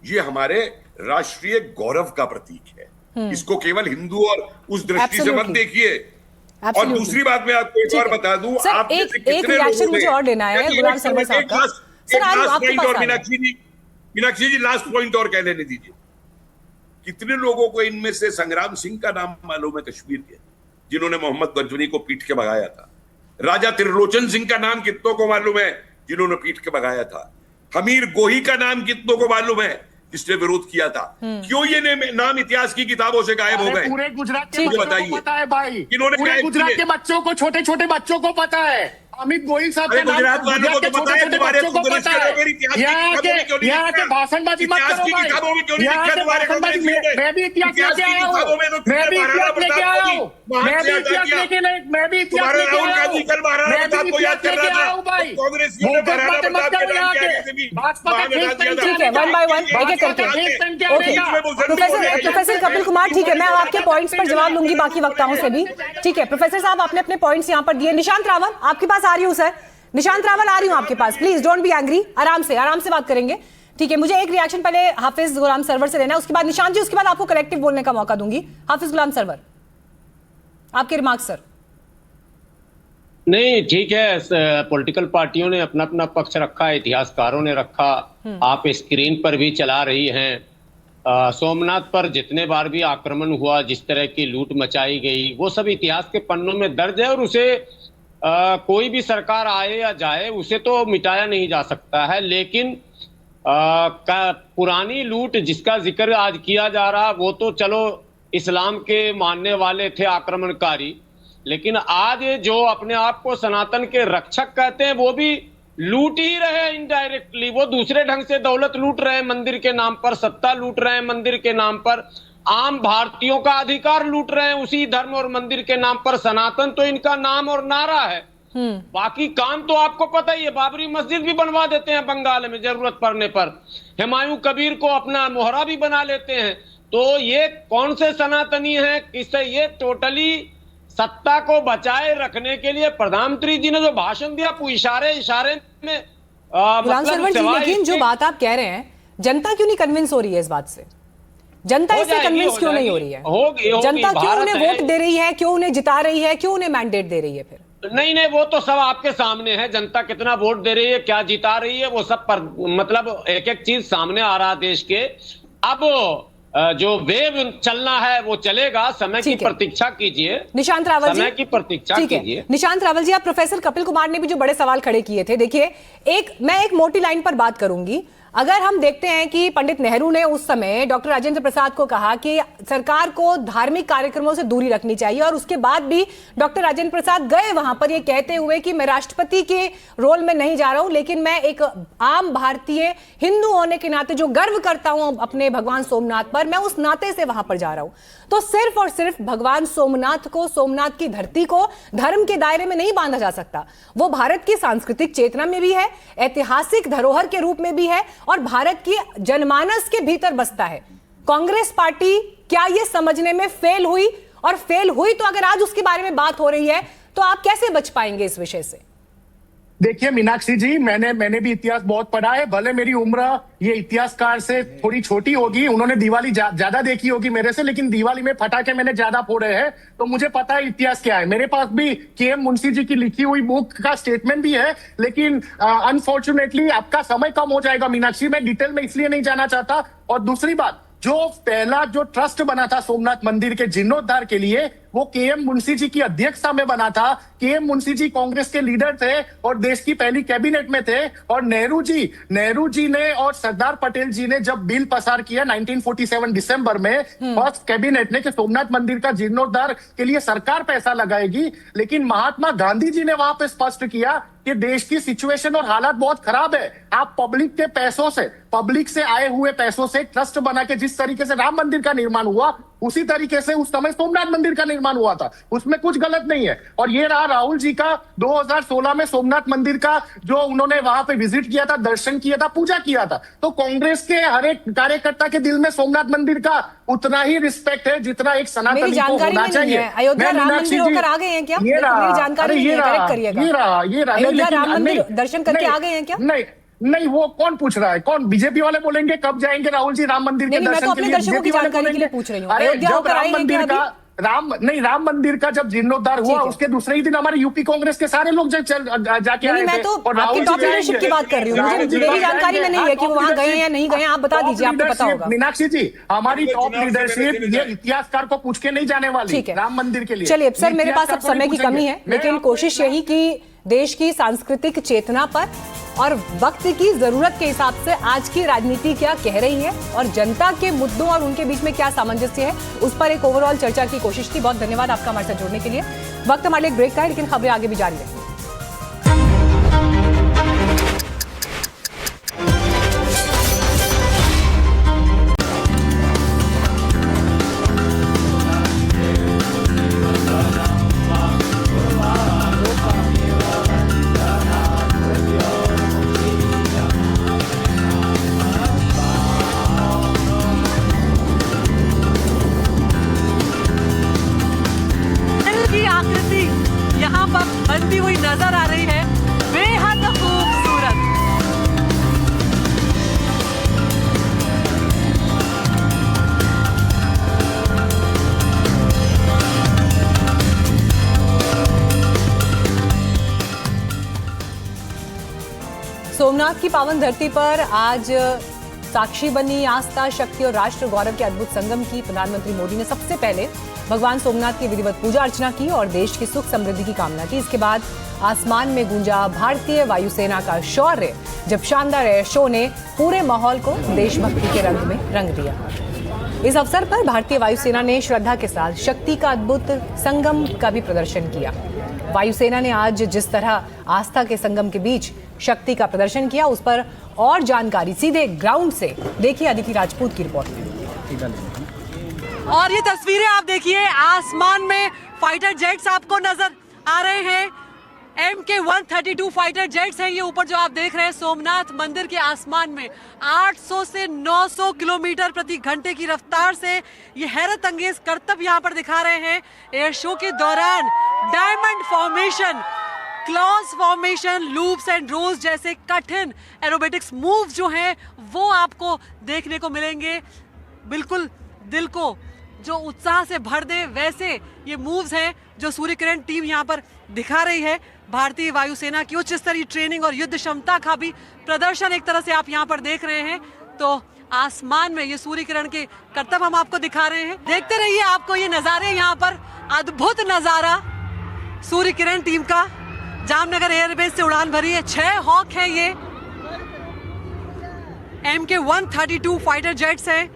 ये हमारे राष्ट्रीय गौरव का प्रतीक है। इसको केवल हिंदू और उस दृष्टि से मत देखिए। और दूसरी बात मैं आपको एक और बता दूं, आप एक रिएक्शन मुझे और लेना है गुलाम सरवर साहब का। सर आपके पास और मीनाक्षी जी लास्ट पॉइंट और कह लेने दीजिए। कितने लोगों को इनमें से संग्राम सिंह का नाम मालूम है कश्मीर के, जिन्होंने मोहम्मद गजनवी को पीट के भगाया था? राजा त्रिलोचन सिंह का नाम कितनों को मालूम है, जिन्होंने पीट के भगाया था? हमीर गोही का नाम कितनों को मालूम है, जिसने विरोध किया था? क्यों ये नाम इतिहास की किताबों से गायब हो गए? पूरे गुजरात के बच्चों को पता है भाई, पूरे गुजरात के बच्चों को, छोटे छोटे बच्चों को पता है। अमित गोयल साहब के गुजरात वालों को तो पता है, तुम्हारे बच्चों को पता है। यहाँ के भाषणबाजी मत करो भाई, यहाँ के भाषणबाजी। मैं भी इतिहास लेके आया हूँ, मैं भी इतिहास लेके आया हूँ, मैं भी इतिहास लेके आया हूँ, मैं भी इतिहास लेके आया हूँ भाई। बातें मत करो यहाँ के भाजपा के। ठीक है, वन बाय वन एक एक करके। प्रोफेसर कपिल कुमार, ठीक है, मैं आपके पॉइंट्स पर जवाब लूंगी बाकी वक्ताओं से भी। ठीक है प्रोफेसर साहब, आपने अपने पॉइंट्स यहाँ पर दिए। निशांत रावल आपके पास आ रही हूँ सर, निशांत रावल आ रही हूँ आपके पास, प्लीज डोंट बी एंग्री, आराम से बात करेंगे। ठीक है, मुझे एक रिएक्शन पहले हाफिज गुलाम सरवर से लेना है, उसके बाद निशांत जी, उसके बाद आपको कलेक्टिव बोलने का मौका दूंगी। हाफिज गुलाम सरवर, आपके रिमार्क्स सर। नहीं ठीक है, पॉलिटिकल पार्टियों ने अपना अपना पक्ष रखा, इतिहासकारों ने रखा, आप स्क्रीन पर भी चला रही हैं। सोमनाथ पर जितने बार भी आक्रमण हुआ, जिस तरह की लूट मचाई गई, वो सब इतिहास के पन्नों में दर्ज है और उसे कोई भी सरकार आए या जाए उसे तो मिटाया नहीं जा सकता है। लेकिन पुरानी लूट जिसका जिक्र आज किया जा रहा, वो तो चलो इस्लाम के मानने वाले थे आक्रमणकारी, लेकिन आज जो अपने आप को सनातन के रक्षक कहते हैं वो भी लूट ही रहे इनडायरेक्टली। वो दूसरे ढंग से दौलत लूट रहे हैं मंदिर के नाम पर, सत्ता लूट रहे हैं मंदिर के नाम पर, आम भारतीयों का अधिकार लूट रहे हैं उसी धर्म और मंदिर के नाम पर। सनातन तो इनका नाम और नारा है, बाकी काम तो आपको पता ही है। बाबरी मस्जिद भी बनवा देते हैं बंगाल में जरूरत पड़ने पर, हुमायूं कबीर को अपना मोहरा भी बना लेते हैं। तो ये कौन से सनातनी हैं? इससे ये टोटली सत्ता को बचाए रखने के लिए प्रधानमंत्री जी ने जो भाषण दिया, इशारे में लेकिन जो बात आप कह रहे हैं, जनता क्यों नहीं कन्विंस हो रही है इस बात से? जनता इससे कन्विंस क्यों नहीं हो रही है? जनता क्यों उन्हें वोट दे रही है, क्यों उन्हें जिता रही है, क्यों उन्हें मैंडेट दे रही है? फिर नहीं, वो तो सब आपके सामने है। जनता कितना वोट दे रही है, क्या जिता रही है, वो सब पर मतलब एक एक चीज सामने आ रहा देश के। अब जो वेव चलना है वो चलेगा। समय की ठीक है। प्रतीक्षा कीजिए, निशांत रावल जी, समय की प्रतीक्षा ठीक है। कीजिए। निशांत रावल जी, आप प्रोफेसर कपिल कुमार ने भी जो बड़े सवाल खड़े किए थे, देखिए मैं एक मोटी लाइन पर बात करूंगी। अगर हम देखते हैं कि पंडित नेहरू ने उस समय डॉक्टर राजेंद्र प्रसाद को कहा कि सरकार को धार्मिक कार्यक्रमों से दूरी रखनी चाहिए, और उसके बाद भी डॉक्टर राजेंद्र प्रसाद गए वहां पर ये कहते हुए कि मैं राष्ट्रपति के रोल में नहीं जा रहा हूं, लेकिन मैं एक आम भारतीय हिंदू होने के नाते जो गर्व करता हूं अपने भगवान सोमनाथ पर, मैं उस नाते से वहां पर जा रहा हूं। तो सिर्फ और सिर्फ भगवान सोमनाथ को, सोमनाथ की धरती को धर्म के दायरे में नहीं बांधा जा सकता। वो भारत की सांस्कृतिक चेतना में भी है, ऐतिहासिक धरोहर के रूप में भी है, और भारत की जनमानस के भीतर बसता है। कांग्रेस पार्टी क्या ये समझने में फेल हुई? और फेल हुई तो अगर आज उसके बारे में बात हो रही है तो आप कैसे बच पाएंगे इस विषय से? देखिए मीनाक्षी जी, मैंने भी इतिहास बहुत पढ़ा है। भले मेरी उम्र ये इतिहासकार से थोड़ी छोटी होगी, उन्होंने दिवाली ज्यादा देखी होगी मेरे से, लेकिन दिवाली में पटाखे मैंने ज्यादा फोड़े हैं, तो मुझे पता है इतिहास क्या है। मेरे पास भी के.एम. मुंशी जी की लिखी हुई बुक का स्टेटमेंट भी है, लेकिन अनफॉर्चुनेटली आपका समय कम हो जाएगा मीनाक्षी, मैं डिटेल में इसलिए नहीं जाना चाहता। और दूसरी बात, जो पहला जो ट्रस्ट बना था सोमनाथ मंदिर के जीर्णोद्धार के लिए, वो के.एम. मुंशी जी की अध्यक्षता में बना था। के.एम. मुंशी जी कांग्रेस के लीडर थे और देश की पहली कैबिनेट में थे। और नेहरू जी ने और सरदार पटेल जी ने जब बिल पसार किया 1947 दिसंबर में फर्स्ट कैबिनेट ने कि सोमनाथ मंदिर का जीर्णोद्धार के लिए सरकार पैसा लगाएगी, लेकिन महात्मा गांधी जी ने वहां पे स्पष्ट किया कि देश की सिचुएशन और हालात बहुत खराब है, आप पब्लिक के पैसों से, पब्लिक से आए हुए पैसों से ट्रस्ट बना के जिस तरीके से राम मंदिर का निर्माण हुआ, उसी तरीके से उस समय सोमनाथ मंदिर का निर्माण हुआ था, उसमें कुछ गलत नहीं है। और ये रहा राहुल जी का 2016 में सोमनाथ मंदिर का जो उन्होंने वहां पे विजिट किया था, दर्शन किया था, पूजा किया था। तो कांग्रेस के हर एक कार्यकर्ता के दिल में सोमनाथ मंदिर का उतना ही रिस्पेक्ट है जितना एक सनातनी को होना चाहिए। अयोध्या राम मंदिर होकर आ गए हैं क्या? मेरी जानकारी नहीं है, करेक्ट करिएगा। अयोध्या राम मंदिर दर्शन करके आ गए हैं क्या? नहीं, वो कौन पूछ रहा है? कौन बीजेपी वाले बोलेंगे कब जाएंगे राहुल जी राम मंदिर के दर्शन के लिए? बीजेपी वाले बोलेंगे पूछ रही हूं। अरे जब राम मंदिर का राम मंदिर का जब जीर्णोद्धार हुआ उसके दूसरे ही दिन हमारे यूपी कांग्रेस के सारे लोग जाके आए थे। मैं तो आपकी टॉप लीडरशिप की बात कर रही हूँ, मेरी जानकारी में नहीं है कि वो वहां गए या नहीं गए, आप बता दीजिए, आपको पता होगा। मीनाक्षी जी, हमारी टॉप लीडरशिप ये इतिहासकार को पूछ के नहीं जाने वाली राम मंदिर के लिए। चलिए सर, मेरे पास अब समय की कमी है, लेकिन कोशिश यही कि देश की सांस्कृतिक चेतना पर और वक्त की जरूरत के हिसाब से आज की राजनीति क्या कह रही है और जनता के मुद्दों और उनके बीच में क्या सामंजस्य है, उस पर एक ओवरऑल चर्चा की कोशिश थी। बहुत धन्यवाद आपका हमारे साथ जुड़ने के लिए। वक्त हमारे लिए एक ब्रेक का है, लेकिन खबरें आगे भी जारी है। यहाँ पर बनती हुई नजर आ रही है, बेहद खूबसूरत। सोमनाथ की पावन धरती पर आज साक्षी बनी आस्था, शक्ति और राष्ट्र गौरव के अद्भुत संगम की प्रधानमंत्री मोदी ने सबसे पहले भगवान सोमनाथ की विधिवत पूजा अर्चना की और देश की सुख समृद्धि की कामना की। इसके बाद आसमान में गूंजा भारतीय वायुसेना का शौर्य, जब शानदार एयर शो ने पूरे माहौल को देशभक्ति के रंग में रंग दिया। इस अवसर पर भारतीय वायुसेना ने श्रद्धा के साथ शक्ति का अद्भुत संगम का भी प्रदर्शन किया। वायुसेना ने आज जिस तरह आस्था के संगम के बीच शक्ति का प्रदर्शन किया, उस पर और जानकारी सीधे ग्राउंड से देखिए अदिति राजपूत की रिपोर्ट में। और ये तस्वीरें आप देखिए, आसमान में फाइटर जेट्स आपको नजर आ रहे हैं। MK-132 फाइटर जेट्स हैं ये ऊपर जो आप देख रहे हैं सोमनाथ मंदिर के आसमान में। 800 से 900 किलोमीटर प्रति घंटे की रफ्तार से ये हैरत अंगेज करतब यहाँ पर दिखा रहे हैं। एयर शो के दौरान diamond formation, close formation, loops and rolls जैसे कठिन एरोबेटिक्स मूव जो हैं वो आपको देखने को मिलेंगे। बिल्कुल दिल को जो उत्साह से भर दे वैसे ये मूव्स हैं जो सूर्य किरण टीम यहाँ पर दिखा रही है। भारतीय वायुसेना की उच्च स्तरीय ट्रेनिंग और युद्ध क्षमता का भी प्रदर्शन एक तरह से आप यहाँ पर देख रहे हैं। तो आसमान में ये सूर्य किरण के करतब हम आपको दिखा रहे हैं। देखते रहिए, आपको ये नजारे यहाँ पर अद्भुत नजारा सूर्य किरण टीम का जामनगर एयरबेस से उड़ान भरी है। 6 हॉक है, ये MK-132 फाइटर जेट्स है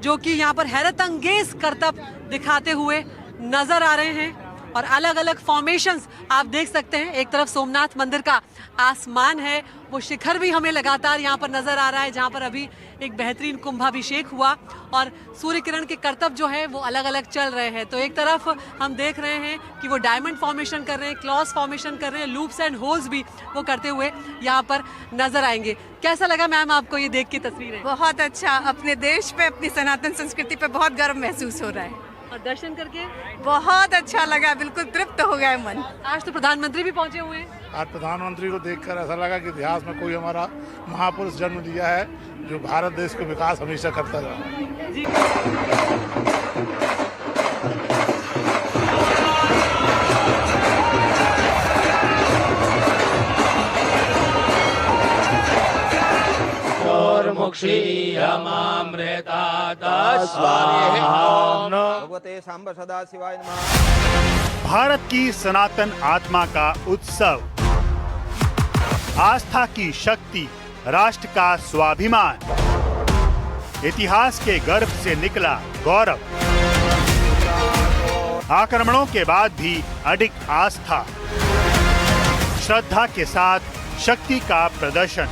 जो कि यहाँ पर हैरत अंगेज करतब दिखाते हुए नजर आ रहे हैं और अलग अलग फॉर्मेशंस आप देख सकते हैं। एक तरफ सोमनाथ मंदिर का आसमान है, वो शिखर भी हमें लगातार यहाँ पर नजर आ रहा है जहाँ पर अभी एक बेहतरीन कुंभाभिषेक हुआ और सूर्य किरण के करतब जो है वो अलग अलग चल रहे हैं। तो एक तरफ हम देख रहे हैं कि वो डायमंड फॉर्मेशन कर रहे हैं, क्लॉस फॉर्मेशन कर रहे हैं, लूप्स एंड होल्स भी वो करते हुए यहाँ पर नजर आएंगे। कैसा लगा मैम आपको ये देख के तस्वीरें? बहुत अच्छा, अपने देश पे, अपनी सनातन संस्कृति पे बहुत गर्व महसूस हो रहा है और दर्शन करके बहुत अच्छा लगा, बिल्कुल तृप्त हो गया मन। आज तो प्रधानमंत्री भी पहुंचे हुए हैं। आज प्रधानमंत्री को देखकर ऐसा लगा कि इतिहास में कोई हमारा महापुरुष जन्म लिया है जो भारत देश को विकास हमेशा करता रहा। भारत की सनातन आत्मा का उत्सव, आस्था की शक्ति, राष्ट्र का स्वाभिमान, इतिहास के गर्भ से निकला गौरव, आक्रमणों के बाद भी अडिग आस्था, श्रद्धा के साथ शक्ति का प्रदर्शन।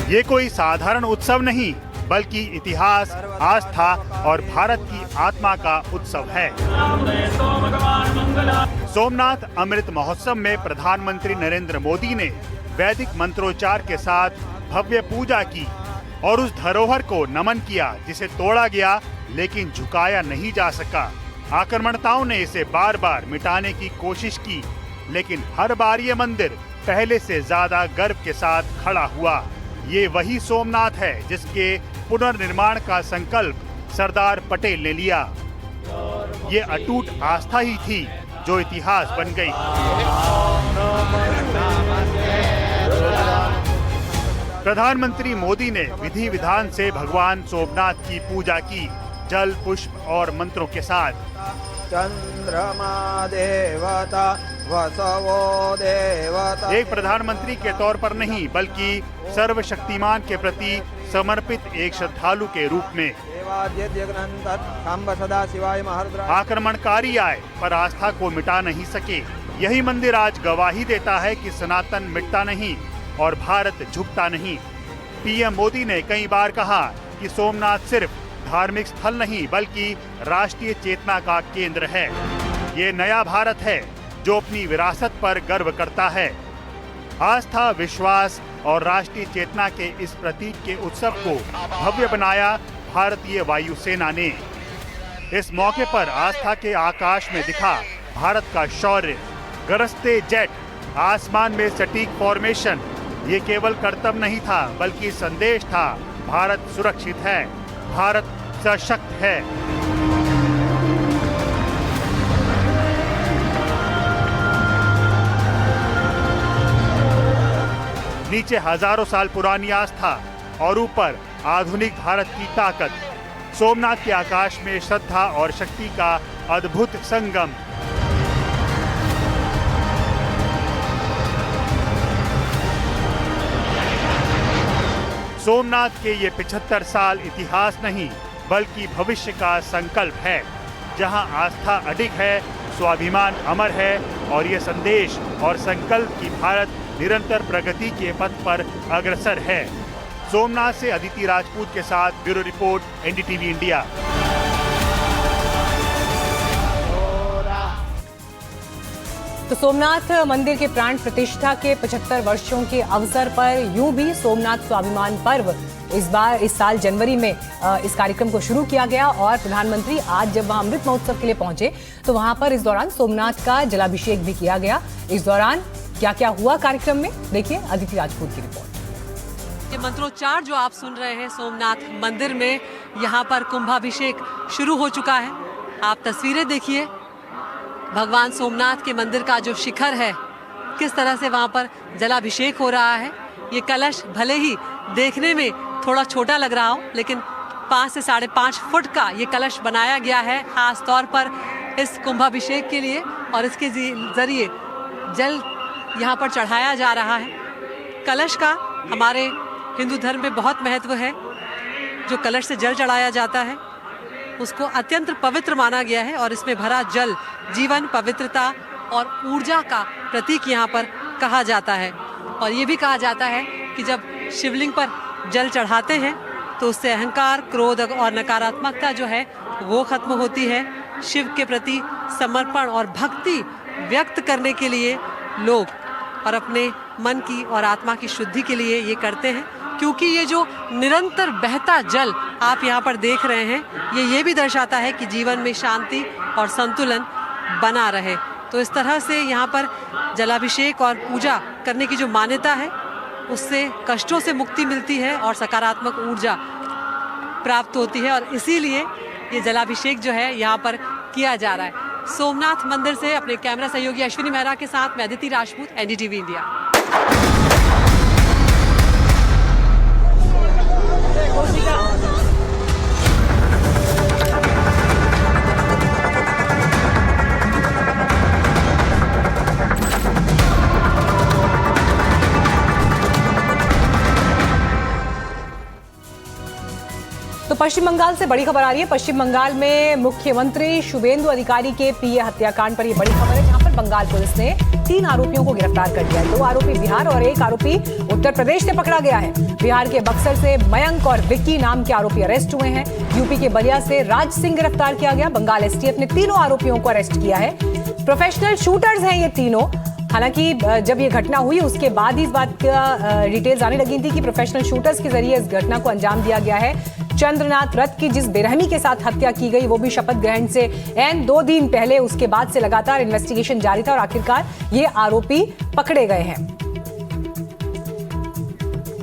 ये कोई साधारण उत्सव नहीं बल्कि इतिहास, आस्था और भारत की आत्मा का उत्सव है। सोमनाथ अमृत महोत्सव में प्रधानमंत्री नरेंद्र मोदी ने वैदिक मंत्रोच्चार के साथ भव्य पूजा की और उस धरोहर को नमन किया जिसे तोड़ा गया लेकिन झुकाया नहीं जा सका। आक्रमणताओं ने इसे बार बार मिटाने की कोशिश की लेकिन हर बार ये मंदिर पहले से ज्यादा गर्व के साथ खड़ा हुआ। ये वही सोमनाथ है जिसके पुनर्निर्माण का संकल्प सरदार पटेल ने लिया। ये अटूट आस्था ही थी जो इतिहास बन गई। प्रधानमंत्री मोदी ने विधि विधान से भगवान सोमनाथ की पूजा की, जल, पुष्प और मंत्रों के साथ। चंद्रमा देवता वसवो देवता, एक प्रधानमंत्री के तौर पर नहीं बल्कि सर्वशक्तिमान के प्रति समर्पित एक श्रद्धालु के रूप में। आक्रमणकारी आए पर आस्था को मिटा नहीं सके। यही मंदिर आज गवाही देता है कि सनातन मिटता नहीं और भारत झुकता नहीं। पीएम मोदी ने कई बार कहा कि सोमनाथ सिर्फ धार्मिक स्थल नहीं बल्कि राष्ट्रीय चेतना का केंद्र है। ये नया भारत है जो अपनी विरासत पर गर्व करता है। आस्था, विश्वास और राष्ट्रीय चेतना के इस प्रतीक के उत्सव को भव्य बनाया भारतीय वायुसेना ने। इस मौके पर आस्था के आकाश में दिखा भारत का शौर्य, गरजते जेट, आसमान में सटीक फॉर्मेशन। ये केवल करतब नहीं था बल्कि संदेश था, भारत सुरक्षित है, भारत सशक्त है। नीचे हजारों साल पुरानी आस्था और ऊपर आधुनिक भारत की ताकत। सोमनाथ के आकाश में श्रद्धा और शक्ति का अद्भुत संगम। सोमनाथ के ये 75 साल इतिहास नहीं बल्कि भविष्य का संकल्प है। जहां आस्था अडिग है, स्वाभिमान अमर है और ये संदेश और संकल्प की भारत निरंतर प्रगति के पथ पर अग्रसर है। सोमनाथ से अदिति राजपूत के साथ ब्यूरो रिपोर्ट, एनडीटीवी इंडिया। तो सोमनाथ मंदिर के प्राण प्रतिष्ठा के 75 वर्षों के अवसर पर यूं भी सोमनाथ स्वाभिमान पर्व इस साल जनवरी में इस कार्यक्रम को शुरू किया गया और प्रधानमंत्री आज जब वहां अमृत महोत्सव के लिए पहुंचे तो वहां पर इस दौरान सोमनाथ का जलाभिषेक भी किया गया। इस दौरान क्या क्या हुआ कार्यक्रम में, देखिए अदिति राजपूत की रिपोर्ट। ये मंत्रोच्चार जो आप सुन रहे हैं सोमनाथ मंदिर में, यहाँ पर कुंभाभिषेक शुरू हो चुका है। आप तस्वीरें देखिए, भगवान सोमनाथ के मंदिर का जो शिखर है किस तरह से वहाँ पर जलाभिषेक हो रहा है। ये कलश भले ही देखने में थोड़ा छोटा लग रहा हो, लेकिन 5 से 5.5 फुट का ये कलश बनाया गया है खास तौर पर इस कुंभाभिषेक के लिए, और इसके जरिए जल यहाँ पर चढ़ाया जा रहा है। कलश का हमारे हिंदू धर्म में बहुत महत्व है। जो कलश से जल चढ़ाया जाता है उसको अत्यंत पवित्र माना गया है, और इसमें भरा जल जीवन, पवित्रता और ऊर्जा का प्रतीक यहाँ पर कहा जाता है। और ये भी कहा जाता है कि जब शिवलिंग पर जल चढ़ाते हैं तो उससे अहंकार, क्रोध और नकारात्मकता जो है वो खत्म होती है। शिव के प्रति समर्पण और भक्ति व्यक्त करने के लिए लोग और अपने मन की और आत्मा की शुद्धि के लिए ये करते हैं, क्योंकि ये जो निरंतर बहता जल आप यहाँ पर देख रहे हैं ये भी दर्शाता है कि जीवन में शांति और संतुलन बना रहे। तो इस तरह से यहाँ पर जलाभिषेक और पूजा करने की जो मान्यता है उससे कष्टों से मुक्ति मिलती है और सकारात्मक ऊर्जा प्राप्त होती है, और इसीलिए ये जलाभिषेक जो है यहाँ पर किया जा रहा है। सोमनाथ मंदिर से अपने कैमरा सहयोगी अश्विनी मेहरा के साथ मैं अदिति राजपूत, एनडीटीवी इंडिया। तो पश्चिम बंगाल से बड़ी खबर आ रही है। पश्चिम बंगाल में मुख्यमंत्री शुभेंदु अधिकारी के पीए हत्याकांड पर यह बड़ी खबर है, जहां पर बंगाल पुलिस ने 3 आरोपियों को गिरफ्तार कर लिया है। 2 आरोपी बिहार और 1 आरोपी उत्तर प्रदेश से पकड़ा गया है। बिहार के बक्सर से मयंक और विक्की नाम के आरोपी अरेस्ट हुए हैं। यूपी के बलिया से राज सिंह गिरफ्तार किया गया। बंगाल एसटीएफ ने तीनों आरोपियों को अरेस्ट किया है। प्रोफेशनल शूटर्स हैं ये तीनों। हालांकि जब ये घटना हुई उसके बाद ही इस बात का डिटेल्स आने लगी थी कि प्रोफेशनल शूटर्स के जरिए इस घटना को अंजाम दिया गया है। चंद्रनाथ रथ की जिस बेरहमी के साथ हत्या की गई वो भी शपथ ग्रहण से 2 दिन पहले, उसके बाद से लगातार इन्वेस्टिगेशन जारी था और आखिरकार ये आरोपी पकड़े गए हैं।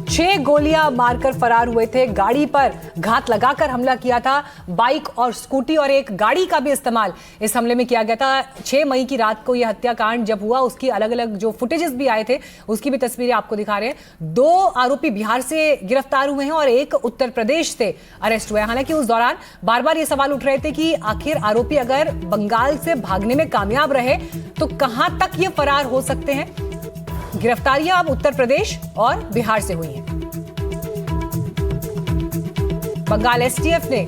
6 गोलियां मारकर फरार हुए थे। गाड़ी पर घात लगाकर हमला किया था। बाइक और स्कूटी और एक गाड़ी का भी इस्तेमाल इस हमले में किया गया था। 6 मई की रात को यह हत्याकांड जब हुआ उसकी अलग अलग जो फुटेजेस भी आए थे उसकी भी तस्वीरें आपको दिखा रहे हैं। 2 आरोपी बिहार से गिरफ्तार हुए हैं और 1 उत्तर प्रदेश से अरेस्ट हुआ है। हालांकि उस दौरान बार बार ये सवाल उठ रहे थे कि आखिर आरोपी अगर बंगाल से भागने में कामयाब रहे तो कहां तक ये फरार हो सकते हैं। गिरफ्तारियां अब उत्तर प्रदेश और बिहार से हुई हैं। बंगाल एसटीएफ ने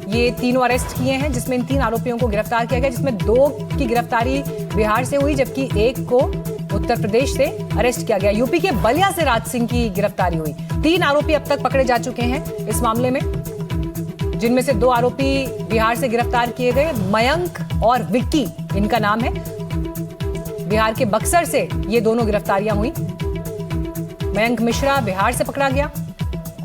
ये तीनों अरेस्ट किए हैं, जिसमें इन 3 आरोपियों को गिरफ्तार किया गया, जिसमें 2 की गिरफ्तारी बिहार से हुई जबकि 1 को उत्तर प्रदेश से अरेस्ट किया गया। यूपी के बलिया से राज सिंह की गिरफ्तारी हुई। 3 आरोपी अब तक पकड़े जा चुके हैं इस मामले में, जिनमें से 2 आरोपी बिहार से गिरफ्तार किए गए। मयंक और विक्की इनका नाम है। बिहार के बक्सर से ये दोनों गिरफ्तारियां हुई। मयंक मिश्रा बिहार से पकड़ा गया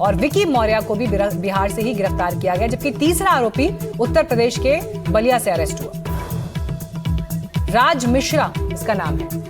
और विकी मौर्य को भी बिहार से ही गिरफ्तार किया गया, जबकि तीसरा आरोपी उत्तर प्रदेश के बलिया से अरेस्ट हुआ। राज मिश्रा इसका नाम है।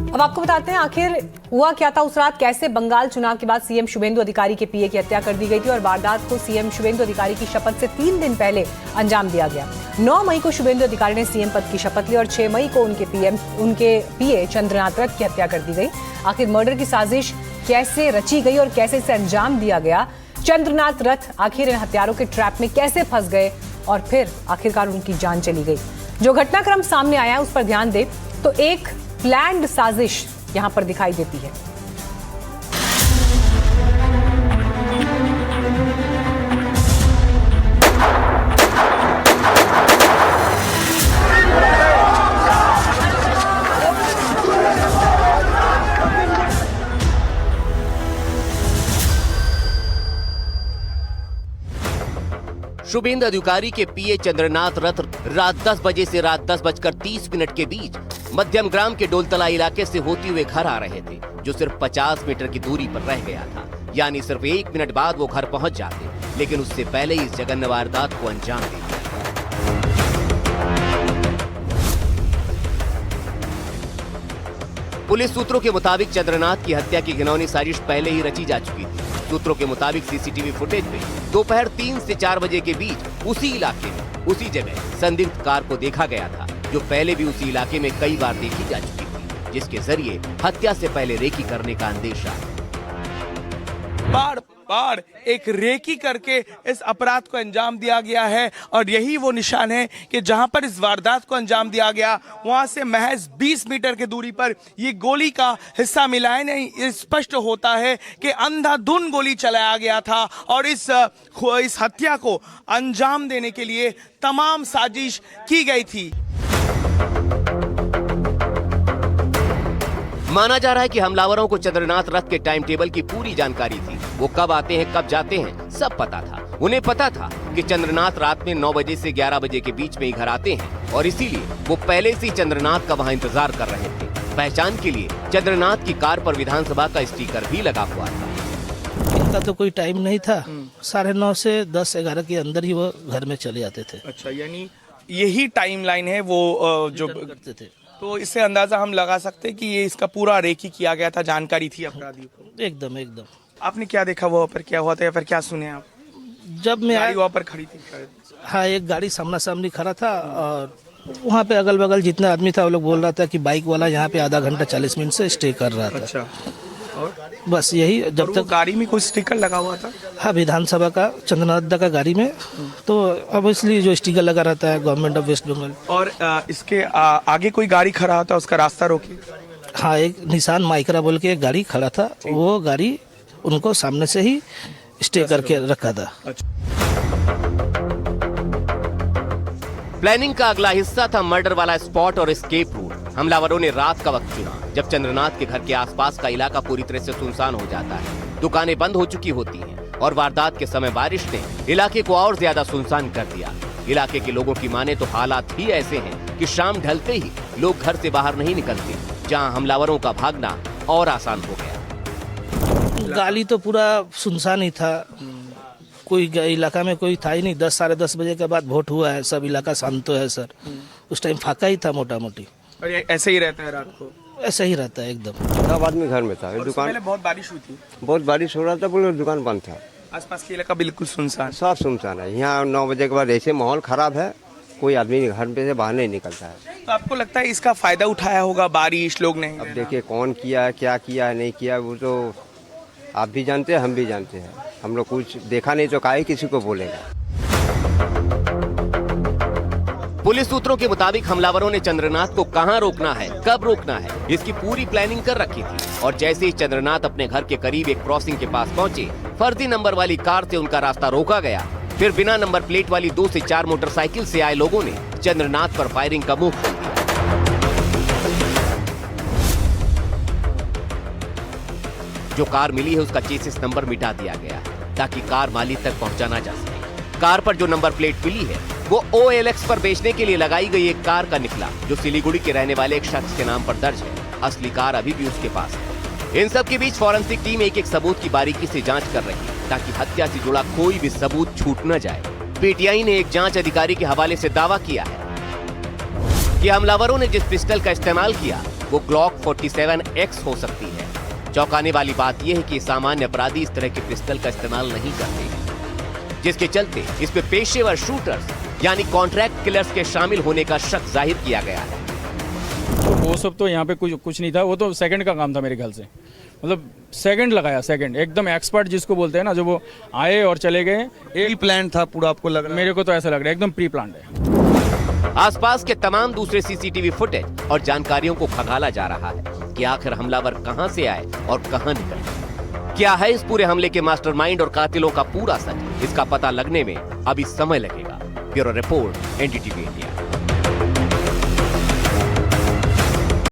अब आपको बताते हैं आखिर हुआ क्या था उस रात, कैसे बंगाल चुनाव के बाद सीएम शुभेंदु अधिकारी के पीए की हत्या कर दी गई थी और वारदात को सीएम शुभेंदु अधिकारी की शपथ से 3 दिन पहले अंजाम दिया गया। 9 मई को शुभेंदु अधिकारी ने सीएम पद की शपथ ली और 6 मई को उनके पीए चंद्रनाथ रथ की हत्या कर दी गई। आखिर मर्डर की साजिश कैसे रची गई और कैसे इसे अंजाम दिया गया, चंद्रनाथ रथ आखिर इन हत्यारों के ट्रैप में कैसे फंस गए और फिर आखिरकार उनकी जान चली गई। जो घटनाक्रम सामने आया है उस पर ध्यान दे तो एक प्लान्ड साजिश यहां पर दिखाई देती है। शुभेंदु अधिकारी के पीए चंद्रनाथ रथ रात 10 बजे से रात 10:30 के बीच मध्यम ग्राम के डोलतला इलाके से होते हुए घर आ रहे थे, जो सिर्फ 50 मीटर की दूरी पर रह गया था। यानी सिर्फ 1 मिनट बाद वो घर पहुंच जाते, लेकिन उससे पहले ही इस जघन्य वारदात को अंजाम दे दिया। पुलिस सूत्रों के मुताबिक चंद्रनाथ की हत्या की घिनौनी साजिश पहले ही रची जा चुकी थी। सूत्रों के मुताबिक सीसीटीवी फुटेज में दोपहर 3 से 4 बजे के बीच उसी इलाके में उसी जगह संदिग्ध कार को देखा गया था, जो पहले भी उसी इलाके में कई बार देखी जा चुकी थी, जिसके जरिए हत्या से पहले रेकी करने का अंदेशा बार बार एक रेकी करके इस अपराध को अंजाम दिया गया है और यही वो निशान है कि जहां पर इस वारदात को अंजाम दिया गया वहां से महज 20 मीटर की दूरी पर ये गोली का हिस्सा मिला है। नहीं, स्पष्ट होता है कि अंधाधुंध गोली चलाया गया था और इस हत्या को अंजाम देने के लिए तमाम साजिश की गई थी। माना जा रहा है कि हमलावरों को चंद्रनाथ रथ के टाइम टेबल की पूरी जानकारी थी। वो कब आते हैं, कब जाते हैं, सब पता था। उन्हें पता था कि चंद्रनाथ रात में 9 बजे से 11 बजे के बीच में ही घर आते हैं और इसीलिए वो पहले से ही चंद्रनाथ का वहाँ इंतजार कर रहे थे। पहचान के लिए चंद्रनाथ की कार पर विधानसभा का स्टिकर भी लगा हुआ था। इनका तो कोई टाइम नहीं था, 9:30 से 10-11 के अंदर ही वो घर में चले जाते थे। अच्छा, यानी यही टाइमलाइन है वो जो करते थे। तो इससे अंदाजा हम लगा सकते हैं कि ये इसका पूरा रेकी किया गया था, जानकारी थी अपराधियों को। एकदम एकदम। आपने क्या देखा वहाँ पर, क्या हुआ था या फिर क्या सुने आप? जब मैं गाड़ी वहाँ पर खड़ी थी शायद। हाँ, एक गाड़ी सामना सामनी खड़ा था और वहाँ पे अगल बगल जितना आदमी था वो लोग बोल रहा था कि बाइक वाला यहाँ पे आधा घंटा 40 मिनट से स्टे कर रहा था। अच्छा, और बस यही जब तक गाड़ी में कोई स्टिकर लगा हुआ था। हाँ, विधानसभा का चंद्रनाथ का गाड़ी में तो अब इसलिए जो स्टिकर लगा रहता है गवर्नमेंट ऑफ वेस्ट बंगाल। और इसके आगे कोई गाड़ी खड़ा होता, उसका रास्ता रोकी। हाँ, एक निशान माइक्रा बोल के एक गाड़ी खड़ा था, वो गाड़ी उनको सामने से ही स्टे करके रखा था। प्लानिंग का अगला हिस्सा था मर्डर वाला स्पॉट और एस्केप रूट। हमलावरों ने रात का वक्त चुना जब चंद्रनाथ के घर के आसपास का इलाका पूरी तरह से सुनसान हो जाता है। दुकानें बंद हो चुकी होती हैं और वारदात के समय बारिश ने इलाके को और ज्यादा सुनसान कर दिया। इलाके के लोगों की माने तो हालात ही ऐसे हैं कि शाम ढलते ही लोग घर से बाहर नहीं निकलते, जहां हमलावरों का भागना और आसान हो गया। गाली तो पूरा सुनसान ही था, कोई इलाका में कोई था ही नहीं। 10-10:30 बजे के बाद वोट हुआ है, सब इलाका शांत है सर। उस टाइम फाका ही था मोटा मोटी। और ऐसे ही रहता है रात को? ऐसा ही रहता है एकदम। सब आदमी घर में था। दुकान पहले बहुत बारिश हुई थी। बहुत बारिश हो रहा था, बोले दुकान बंद था। आसपास के इलाका बिल्कुल सुनसान? सब सुनसान है। यहाँ 9 बजे के बाद ऐसे माहौल खराब है, कोई आदमी घर में से बाहर नहीं निकलता है। तो आपको लगता है इसका फायदा उठाया होगा बारिश, लोग नहीं? अब देखिए कौन किया है, क्या किया है, नहीं किया, वो तो आप भी जानते हैं, हम भी जानते हैं। हम लोग कुछ देखा नहीं तो काहे किसी को बोलेगा। पुलिस सूत्रों के मुताबिक हमलावरों ने चंद्रनाथ को कहां रोकना है, कब रोकना है, इसकी पूरी प्लानिंग कर रखी थी। और जैसे ही चंद्रनाथ अपने घर के करीब एक क्रॉसिंग के पास पहुंचे, फर्जी नंबर वाली कार से उनका रास्ता रोका गया। फिर बिना नंबर प्लेट वाली 2 से 4 मोटरसाइकिल से आए लोगों ने चंद्रनाथ पर फायरिंग का मुंह खोल दिया। जो कार मिली है उसका चेसिस नंबर मिटा दिया गया है ताकि कार मालिक तक पहुंचा ना जा सके। कार पर जो नंबर प्लेट मिली है वो OLX पर बेचने के लिए लगाई गई एक कार का निकला, जो सिलीगुड़ी के रहने वाले एक शख्स के नाम पर दर्ज है। असली कार अभी भी उसके पास है। इन सब के बीच फॉरेंसिक टीम एक एक सबूत की बारीकी से जांच कर रही है ताकि हत्या से जुड़ा कोई भी सबूत छूट न जाए। PTI ने एक जांच अधिकारी के हवाले से दावा किया है कि हमलावरों ने जिस पिस्टल का इस्तेमाल किया वो ग्लॉक 47X हो सकती है। चौंकाने वाली बात यह है कि सामान्य अपराधी इस तरह के पिस्टल का इस्तेमाल नहीं करते, जिसके चलते इसमें पेशेवर शूटर्स यानी कॉन्ट्रैक्ट किलर्स के शामिल होने का शक जाहिर किया गया है। तो वो सब तो यहाँ पे कुछ नहीं था, वो तो सेकंड का काम था मेरे ख्याल से। मतलब सेकंड लगाया, सेकंड एकदम एक्सपर्ट जिसको बोलते हैं ना, जो वो आए और चले गए। एक प्लान था पूरा, आपको लग रहा है? मेरे को तो ऐसा लग रहा है एकदम प्री प्लान्ड है। आसपास के तमाम दूसरे CCTV फुटेज और जानकारियों को खंगाला जा रहा है कि आखिर हमलावर कहां से आए और कहां निकले। क्या है इस पूरे हमले के मास्टरमाइंड और कातिलों का पूरा सच, इसका पता लगने में अभी समय लगेगा। Bureau report, NDTV India.